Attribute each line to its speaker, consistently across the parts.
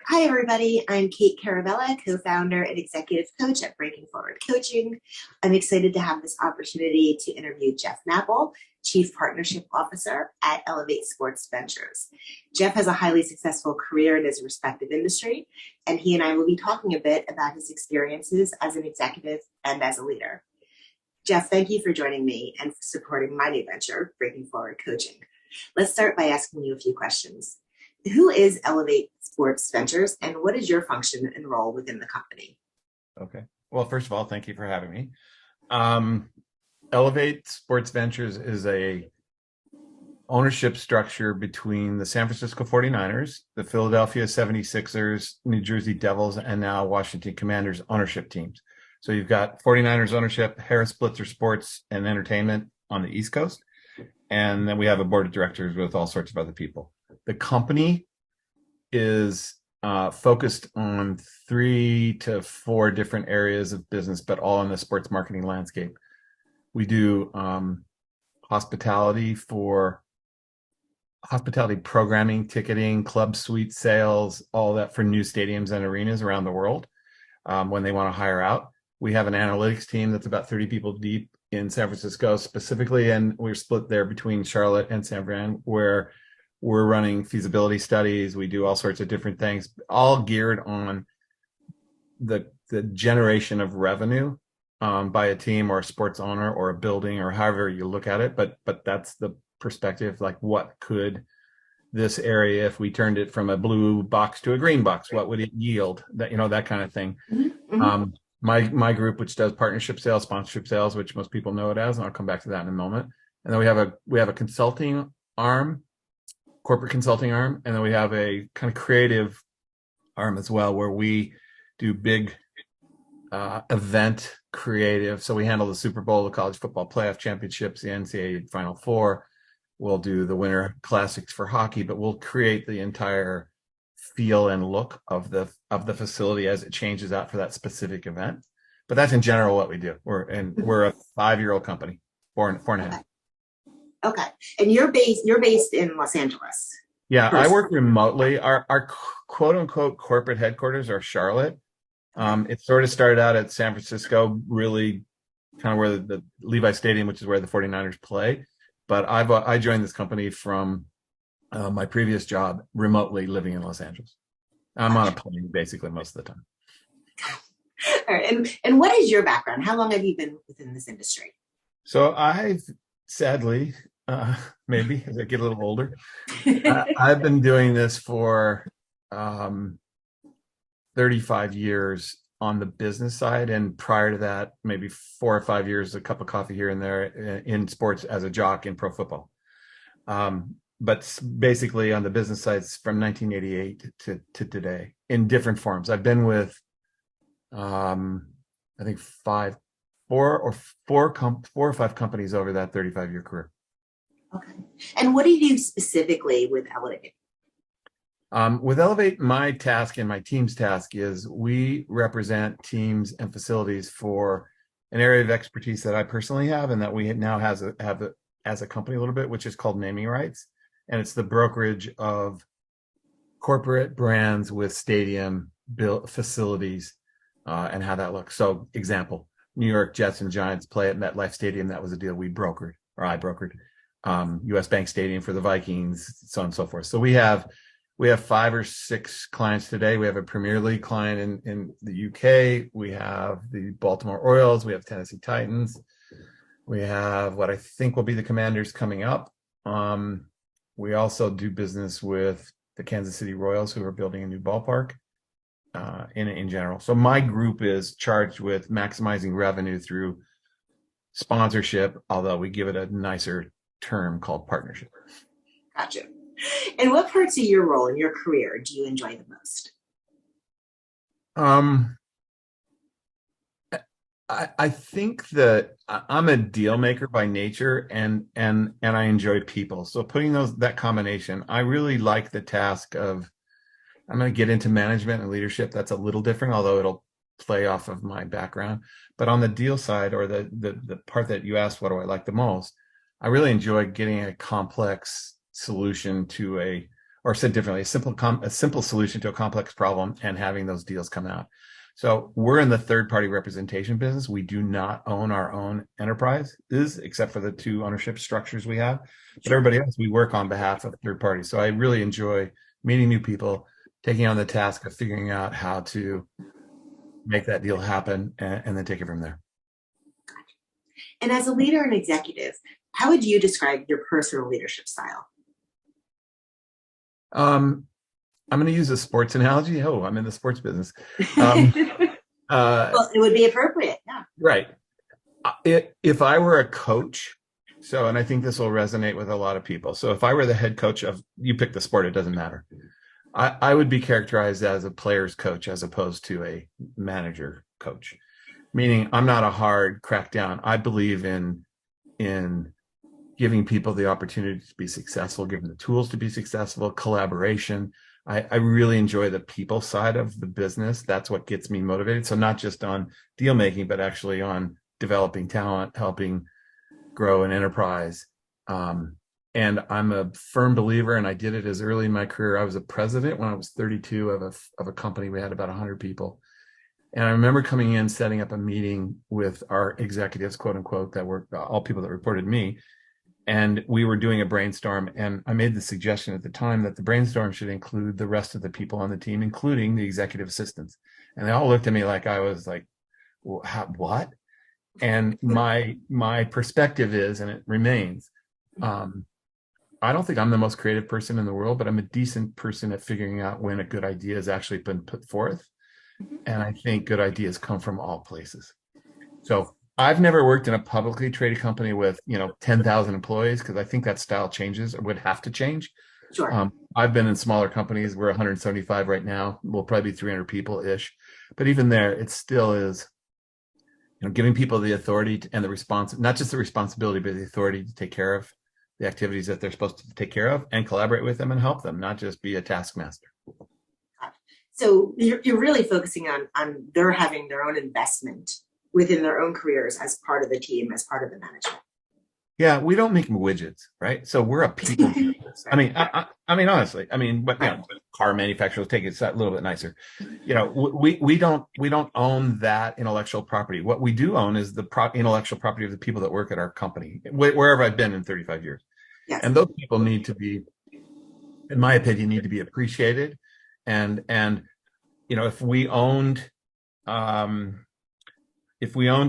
Speaker 1: Hi, everybody. I'm Kate Caravella, co-founder and executive coach at Breaking Forward Coaching. I'm excited to have this opportunity to interview Jeff Knapple, Chief Partnership Officer at Elevate Sports Ventures. Jeff has a highly successful career in his respective industry, and he and I will be talking a bit about his experiences as an executive and as a leader. Jeff, thank you for joining me and for supporting my new venture, Breaking Forward Coaching. Let's start by asking you a few questions. Who is Elevate Sports Ventures, and what is your function and role within the company?
Speaker 2: Okay. Well, first of all, thank you for having me. Elevate Sports Ventures is a ownership structure between the San Francisco 49ers, the Philadelphia 76ers, New Jersey Devils, and now Washington Commanders ownership teams. So you've got 49ers ownership, Harris Blitzer Sports and Entertainment on the East Coast. And then we have a board of directors with all sorts of other people. The company is focused on 3 to 4 different areas of business, but all in the sports marketing landscape. We do hospitality programming, ticketing, club suite sales, all that for new stadiums and arenas around the world when they want to hire out. We have an analytics team that's about 30 people deep in San Francisco specifically, and we're split there between Charlotte and San Fran, where we're running feasibility studies. We do all sorts of different things, all geared on the generation of revenue by a team or a sports owner or a building or however you look at it. But that's the perspective, like what could this area, if we turned it from a blue box to a green box, what would it yield? That kind of thing. Mm-hmm. My group, which does partnership sales, sponsorship sales, which most people know it as, and I'll come back to that in a moment. And then we have a consulting arm, corporate consulting arm, and then we have a kind of creative arm as well, where we do big event creative. So we handle the Super Bowl, the college football playoff championships, the NCAA Final Four. We'll do the Winter Classics for hockey, but we'll create the entire feel and look of the facility as it changes out for that specific event. But that's in general what we do. We're a 5-year-old company, four and a half.
Speaker 1: Okay. And you're based in Los Angeles.
Speaker 2: Yeah, I work remotely. Our quote unquote corporate headquarters are Charlotte. It sort of started out at San Francisco, really kind of where the Levi Stadium, which is where the 49ers play. But I joined this company from my previous job remotely living in Los Angeles. I'm on a plane basically most of the time.
Speaker 1: All right. And what is your background? How long have you been within this industry?
Speaker 2: So I've sadly, maybe as I get a little older, I've been doing this for 35 years on the business side. And prior to that, maybe 4 or 5 years, a cup of coffee here and there in sports as a jock in pro football. But basically on the business side, it's from 1988 to today in different forms. I've been with, I think 4 or 5 companies over that 35-year career.
Speaker 1: Okay. And what do you do specifically with Elevate?
Speaker 2: With Elevate, my task and my team's task is we represent teams and facilities for an area of expertise that I personally have and that we now have as a company a little bit, which is called naming rights. And it's the brokerage of corporate brands with stadium built facilities and how that looks. So example, New York Jets and Giants play at MetLife Stadium. That was a deal we brokered, or I brokered. US Bank Stadium for the Vikings, so on and so forth. So we have 5 or 6 clients today. We have a Premier League client in the UK. We have the Baltimore Orioles. We have Tennessee Titans. We have what I think will be the Commanders coming up. We also do business with the Kansas City Royals, who are building a new ballpark in general. So my group is charged with maximizing revenue through sponsorship, although we give it a nicer term called partnership.
Speaker 1: Gotcha. And what parts of your role in your career do you enjoy the most?
Speaker 2: I think that I'm a deal maker by nature, and I enjoy people. So putting that combination, I really like the task of, I'm going to get into management and leadership. That's a little different, although it'll play off of my background. But on the deal side, or the part that you asked, what do I like the most? I really enjoy getting a complex solution to a or said differently, a simple solution to a complex problem and having those deals come out. So we're in the third party representation business. We do not own our own enterprises, except for the two ownership structures we have. But everybody else, we work on behalf of third parties. So I really enjoy meeting new people, taking on the task of figuring out how to make that deal happen, and then take it from there.
Speaker 1: And as a leader and executive, how would you describe your personal leadership style?
Speaker 2: I'm going to use a sports analogy. Oh, I'm in the sports business.
Speaker 1: Well, it would be appropriate. Yeah.
Speaker 2: Right. If I were a coach, and I think this will resonate with a lot of people. So if I were the head coach of, you pick the sport, it doesn't matter. I would be characterized as a player's coach as opposed to a manager coach, meaning I'm not a hard crackdown. I believe in giving people the opportunity to be successful, giving the tools to be successful, collaboration. I really enjoy the people side of the business. That's what gets me motivated. So not just on deal making, but actually on developing talent, helping grow an enterprise. And I'm a firm believer, and I did it as early in my career. I was a president when I was 32 of a company. We had about 100 people. And I remember coming in, setting up a meeting with our executives, quote unquote, that were all people that reported me. And we were doing a brainstorm, and I made the suggestion at the time that the brainstorm should include the rest of the people on the team, including the executive assistants. And they all looked at me like I was like, well, what? And my perspective is, and it remains, I don't think I'm the most creative person in the world, but I'm a decent person at figuring out when a good idea has actually been put forth. And I think good ideas come from all places. So I've never worked in a publicly traded company with 10,000 employees, because I think that style changes or would have to change.
Speaker 1: Sure.
Speaker 2: I've been in smaller companies. We're 175 right now. We'll probably be 300 people ish, but even there, it still is, giving people the authority and the not just the responsibility, but the authority to take care of the activities that they're supposed to take care of and collaborate with them and help them, not just be a taskmaster.
Speaker 1: So you're really focusing on their having their own investment within their own careers as part of the team, as part of the management.
Speaker 2: Yeah, we don't make widgets, right? So we're a people business. I mean, honestly, but car manufacturers take it a little bit nicer. We don't own that intellectual property. What we do own is the intellectual property of the people that work at our company, wherever I've been in 35 years.
Speaker 1: Yes.
Speaker 2: And those people need to be, in my opinion, need to be appreciated. And if we owned a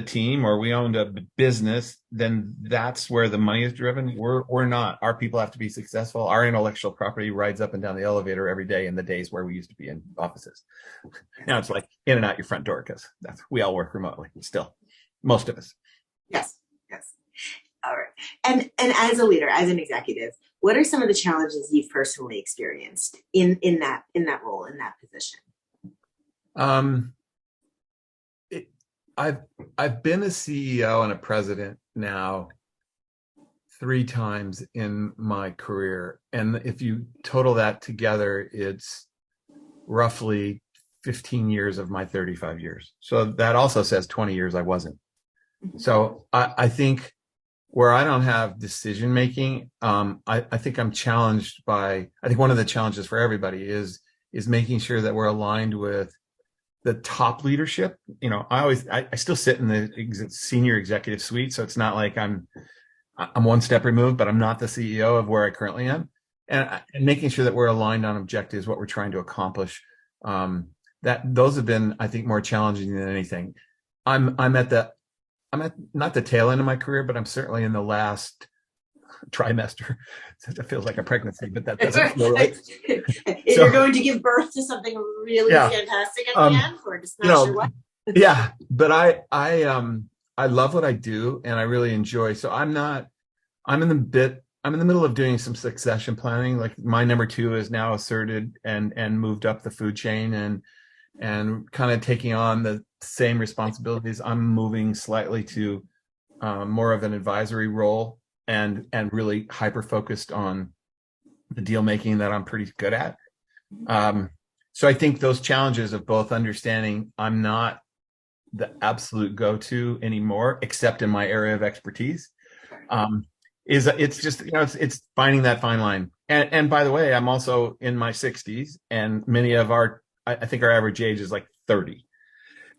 Speaker 2: team or we owned a business, then that's where the money is driven. We're not. Our people have to be successful. Our intellectual property rides up and down the elevator every day in the days where we used to be in offices. Now it's like in and out your front door, because we all work remotely still, most of us.
Speaker 1: Yes. All right. And as a leader, as an executive, what are some of the challenges you've personally experienced in that role, in that position?
Speaker 2: I've been a CEO and a president now 3 times in my career. And if you total that together, it's roughly 15 years of my 35 years. So that also says 20 years I wasn't. So I think where I don't have decision making, I think I'm challenged by, I think one of the challenges for everybody is making sure that we're aligned with the top leadership. I still sit in the senior executive suite, so it's not like I'm one step removed, but I'm not the CEO of where I currently am. And making sure that we're aligned on objectives, what we're trying to accomplish. Those have been, I think, more challenging than anything. I'm at not the tail end of my career, but I'm certainly in the last trimester. That feels like a pregnancy, but that doesn't feel right.
Speaker 1: If you're going to give birth to something really fantastic at the end, or just not sure what.
Speaker 2: Yeah, but I love what I do, and I really enjoy. So I'm in the middle of doing some succession planning. Like my number 2 is now asserted and moved up the food chain, and kind of taking on the same responsibilities. I'm moving slightly to more of an advisory role, and really hyper focused on the deal making that I'm pretty good at. So I think those challenges of both understanding I'm not the absolute go-to anymore, except in my area of expertise, it's just, it's finding that fine line. And by the way, I'm also in my 60s, and many of I think our average age is like 30.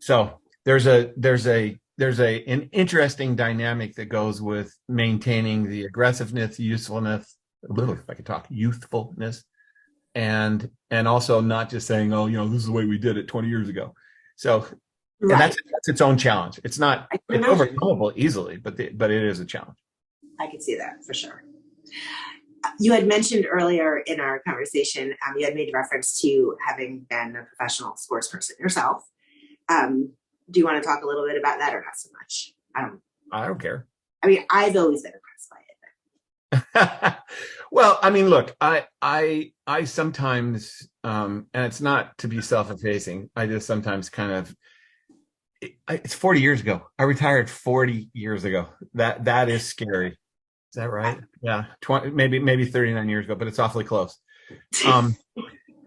Speaker 2: So there's an interesting dynamic that goes with maintaining the aggressiveness, usefulness, if I could talk, youthfulness, and also not just saying, oh, this is the way we did it 20 years ago. So, and
Speaker 1: Right.
Speaker 2: that's its own challenge. It's overcomable easily, but it is a challenge.
Speaker 1: I can see that for sure. You had mentioned earlier in our conversation, you had made reference to having been a professional sports person yourself. Do you want to talk a little bit about that or not so much?
Speaker 2: I don't care.
Speaker 1: I mean, I've always been impressed by it.
Speaker 2: Well, I mean, look, I sometimes, and it's not to be self-effacing. I just sometimes kind of, it's 40 years ago. I retired 40 years ago. That is scary. Is that right? Yeah. 20, maybe 39 years ago, but it's awfully close.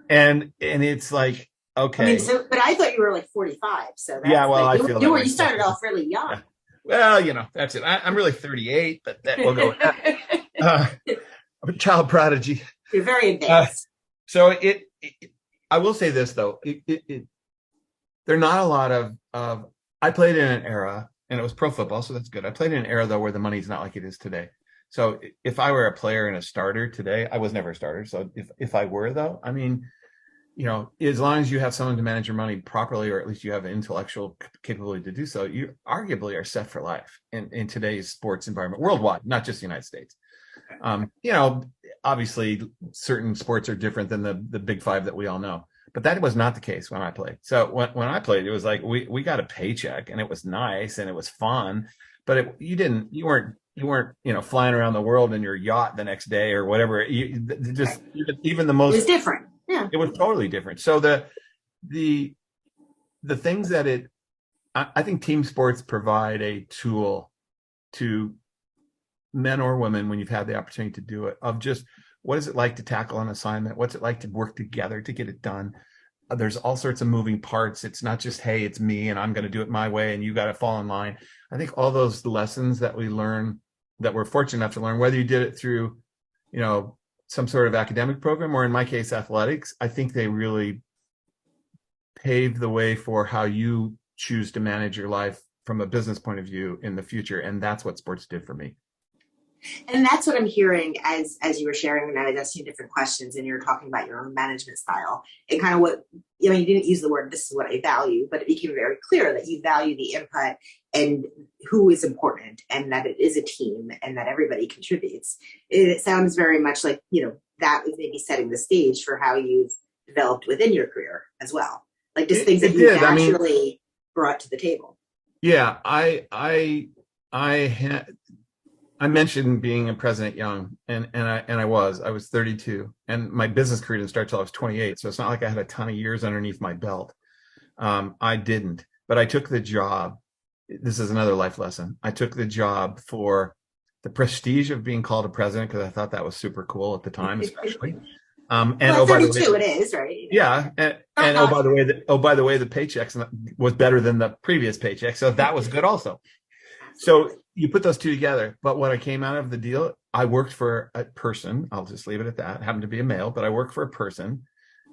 Speaker 2: And it's like, okay.
Speaker 1: I mean, but I thought you were like 45. So that's
Speaker 2: yeah, well,
Speaker 1: like,
Speaker 2: I feel
Speaker 1: you started off really young.
Speaker 2: Yeah. Well, that's it. I'm really 38, but that will go. I'm a child prodigy.
Speaker 1: You're very advanced.
Speaker 2: So I will say this though, there are not a lot of. I played in an era, and it was pro football, so that's good. I played in an era though where the money's not like it is today. So if I were a player and a starter today, I was never a starter. So if I were though, I mean, as long as you have someone to manage your money properly, or at least you have an intellectual capability to do so, you arguably are set for life in today's sports environment worldwide, not just the United States. Obviously certain sports are different than the big five that we all know, but that was not the case when I played. So when I played, it was like, we got a paycheck, and it was nice and it was fun, but you weren't flying around the world in your yacht the next day or whatever. Even the most,
Speaker 1: it was different. Yeah,
Speaker 2: it was totally different. So the things that I think team sports provide a tool to men or women, when you've had the opportunity to do it, of just what is it like to tackle an assignment? What's it like to work together to get it done? There's all sorts of moving parts. It's not just, hey, it's me and I'm going to do it my way and you got to fall in line. I think all those lessons that we learn, that we're fortunate enough to learn, whether you did it through, some sort of academic program, or in my case, athletics, I think they really pave the way for how you choose to manage your life from a business point of view in the future. And that's what sports did for me.
Speaker 1: And that's what I'm hearing as you were sharing, and I was asking different questions, and you're talking about your own management style and kind of what, you didn't use the word, this is what I value, but it became very clear that you value the input and who is important, and that it is a team and that everybody contributes. It sounds very much like, that was maybe setting the stage for how you've developed within your career as well. Like just things that you naturally brought to the table.
Speaker 2: Yeah, I mentioned being a president young, and I was 32, and my business career didn't start till I was 28. So it's not like I had a ton of years underneath my belt. I didn't, but I took the job. This is another life lesson. I took the job for the prestige of being called a president, because I thought that was super cool at the time, especially.
Speaker 1: And well, 32 it is, right?
Speaker 2: Yeah, and by the way, the paychecks was better than the previous paycheck, so that was good also. So you put those two together. But what I came out of the deal, I worked for a person, I'll just leave it at that, happened to be a male, but I worked for a person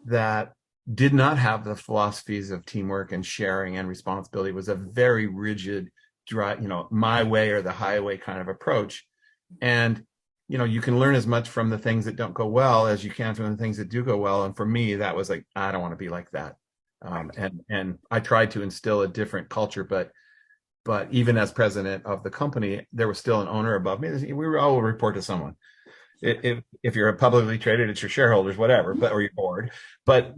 Speaker 2: that did not have the philosophies of teamwork and sharing and responsibility. It was a very rigid, dry, my way or the highway kind of approach. And, you can learn as much from the things that don't go well as you can from the things that do go well. And for me, that was like, I don't want to be like that. And I tried to instill a different culture, but even as president of the company, there was still an owner above me. We were all report to someone. If you're a publicly traded, it's your shareholders, whatever, or your board. But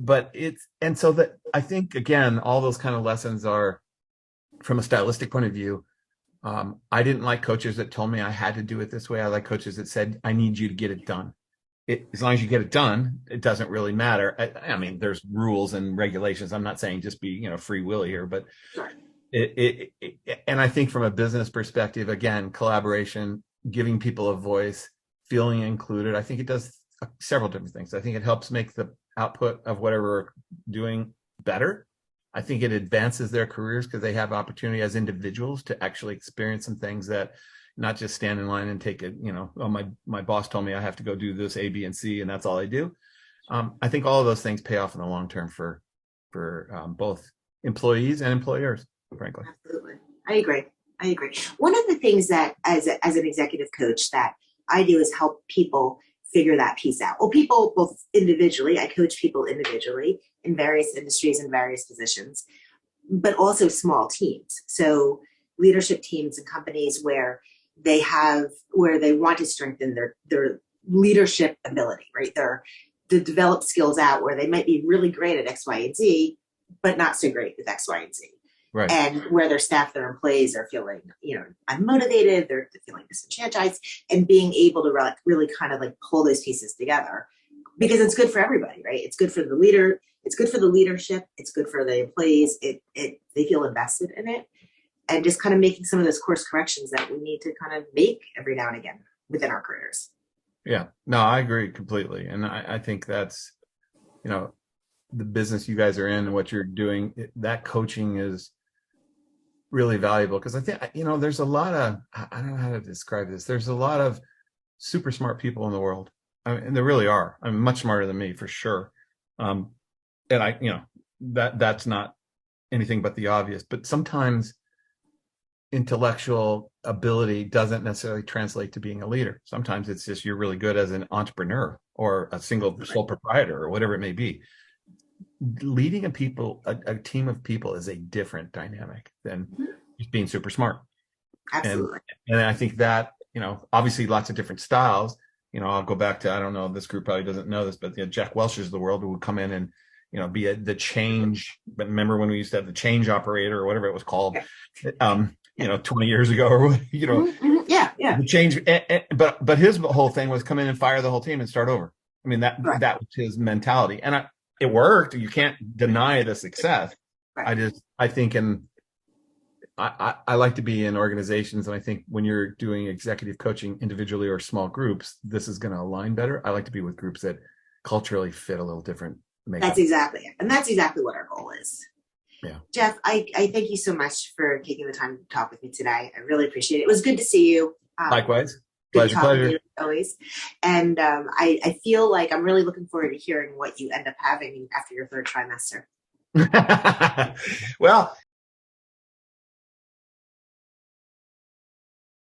Speaker 2: and so that I think, again, all those kind of lessons are from a stylistic point of view. I didn't like coaches that told me I had to do it this way. I like coaches that said, I need you to get it done. As long as you get it done, it doesn't really matter. I mean, there's rules and regulations. I'm not saying just be, free will here, but and I think from a business perspective, again, collaboration, giving people a voice, feeling included, I think it does several different things. I think it helps make the output of whatever we're doing better. I think it advances their careers because they have opportunity as individuals to actually experience some things that, not just stand in line and take it, oh, my boss told me I have to go do this A, B, and C, and that's all I do. I think all of those things pay off in the long term for both employees and employers, frankly.
Speaker 1: Absolutely. I agree. One of the things that as an executive coach that I do is help people figure that piece out. Well, people both individually, I coach people individually in various industries and various positions, but also small teams. So leadership teams and companies where they want to strengthen their leadership ability, right? To develop skills out where they might be really great at X, Y, and Z, but not so great with X, Y, and Z.
Speaker 2: Right.
Speaker 1: And where their staff, their employees are feeling, unmotivated, they're feeling disenfranchised, and being able to really kind of like pull those pieces together, because it's good for everybody, right? It's good for the leader. It's good for the leadership. It's good for the employees. They feel invested in it, and just kind of making some of those course corrections that we need to kind of make every now and again within our careers.
Speaker 2: Yeah, no, I agree completely. And I think that's, the business you guys are in and what you're doing, that coaching is really valuable, because I think, there's a lot of, I don't know how to describe this. There's a lot of super smart people in the world. I mean, and there really are. I'm much smarter than me, for sure. And that's not anything but the obvious, but sometimes intellectual ability doesn't necessarily translate to being a leader. Sometimes it's just you're really good as an entrepreneur or a single sole proprietor or whatever it may be. Leading a team of people is a different dynamic than just being super smart.
Speaker 1: Absolutely.
Speaker 2: And I think that, obviously lots of different styles. I'll go back to, I don't know, this group probably doesn't know this, but Jack Welch's of the world who would come in and, be the change. But remember when we used to have the change operator or whatever it was called, 20 years ago, or
Speaker 1: yeah,
Speaker 2: the change. But his whole thing was come in and fire the whole team and start over. I mean, that was his mentality, and it worked. You can't deny the success. Right. I think, I like to be in organizations, and I think when you're doing executive coaching individually or small groups, this is going to align better. I like to be with groups that culturally fit a little different makeup.
Speaker 1: That's exactly it. And that's exactly what our goal is.
Speaker 2: Yeah.
Speaker 1: Jeff, I thank you so much for taking the time to talk with me today. I really appreciate it. It was good to see you.
Speaker 2: Likewise. Pleasure.
Speaker 1: Always. And I feel like I'm really looking forward to hearing what you end up having after your third trimester.
Speaker 2: Well,